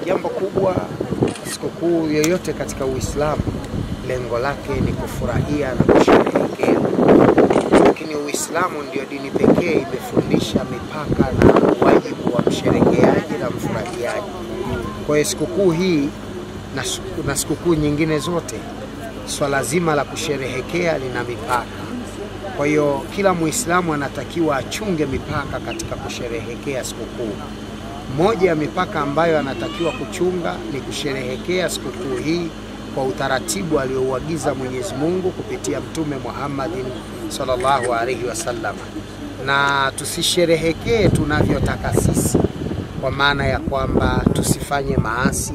Jambo kubwa, sikukuu yoyote katika Uislamu lengo lake ni kufurahia na kusherehekea. Lakini Uislamu ndio dini pekee imefundisha mipaka na wajibu wa msherehekeaji na mfurahiaji. Kwa hiyo sikukuu hii na sikukuu nyingine zote, swala zima la kusherehekea lina mipaka. Kwa hiyo kila Muislamu anatakiwa achunge mipaka katika kusherehekea sikukuu. Moja ya mipaka ambayo anatakiwa kuchunga ni kusherehekea sikukuu hii kwa utaratibu aliouagiza Mwenyezi Mungu kupitia Mtume Muhammadin sallallahu alaihi wasallam, na tusisherehekee tunavyotaka sisi, kwa maana ya kwamba tusifanye maasi,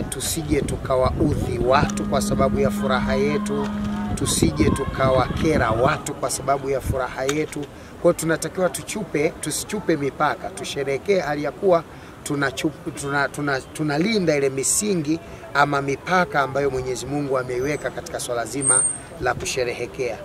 tusije tukawaudhi watu kwa sababu ya furaha yetu, tusije tukawakera watu kwa sababu ya furaha yetu. Kwa tunatakiwa tusichupe mipaka, tusherehekee hali ya kuwa tunalinda ile misingi ama mipaka ambayo Mwenyezi Mungu ameiweka katika swala zima la kusherehekea.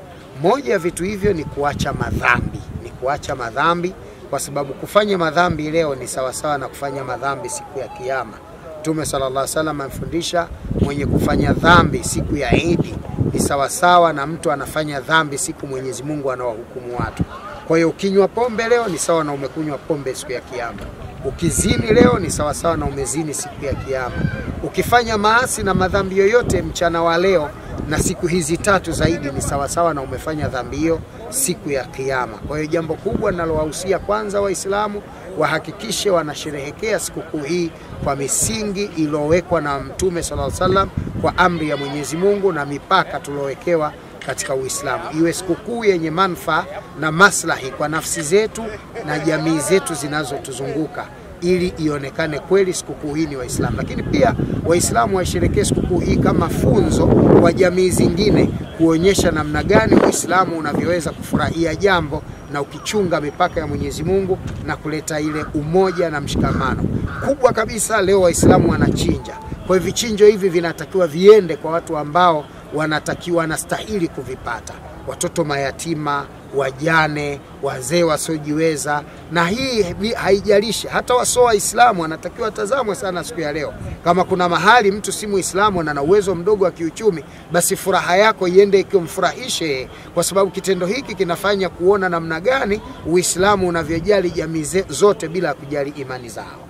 Moja ya vitu hivyo ni kuacha madhambi, kwa sababu kufanya madhambi leo ni sawasawa na kufanya madhambi siku ya Kiyama. Mtume sallallahu alaihi wasallam amefundisha mwenye kufanya dhambi siku ya Eid ni sawasawa na mtu anafanya dhambi siku Mwenyezi Mungu anawahukumu watu. Kwa hiyo ukinywa pombe leo ni sawa na umekunywa pombe siku ya Kiyama. Ukizini leo ni sawa sawa na umezini siku ya Kiyama. Ukifanya maasi na madhambi yoyote mchana wa leo na siku hizi tatu zaidi ni sawa sawa na umefanya dhambi hiyo siku ya Kiyama. Kwa hiyo jambo kubwa ninalowahusia, kwanza Waislamu wahakikishe wanasherehekea sikukuu hii kwa misingi iliyowekwa na Mtume sallallahu alaihi wasallam kwa amri ya Mwenyezi Mungu na mipaka tuliowekewa katika Uislamu. Iwe sikukuu yenye manufaa na maslahi kwa nafsi zetu na jamii zetu zinazotuzunguka, ili ionekane kweli sikukuu hii ni Waislamu. Lakini pia Waislamu washerehekee sikukuu hii kama funzo kwa jamii zingine, kuonyesha namna gani Uislamu unavyoweza kufurahia jambo na ukichunga mipaka ya Mwenyezi Mungu na kuleta ile umoja na mshikamano. Kubwa kabisa, leo Waislamu wanachinja. Kwa hivyo vichinjo hivi vinatakiwa viende kwa watu ambao wanastahili kuvipata: watoto mayatima, wajane, wazee wasiojiweza. Na hii haijalishi hata wasio Waislamu wanatakiwa tazamwe sana siku ya leo. Kama kuna mahali mtu si Muislamu na ana uwezo mdogo wa kiuchumi, basi furaha yako iende ikimfurahishe, kwa sababu kitendo hiki kinafanya kuona namna gani Uislamu unavyojali jamii zote bila kujali imani zao.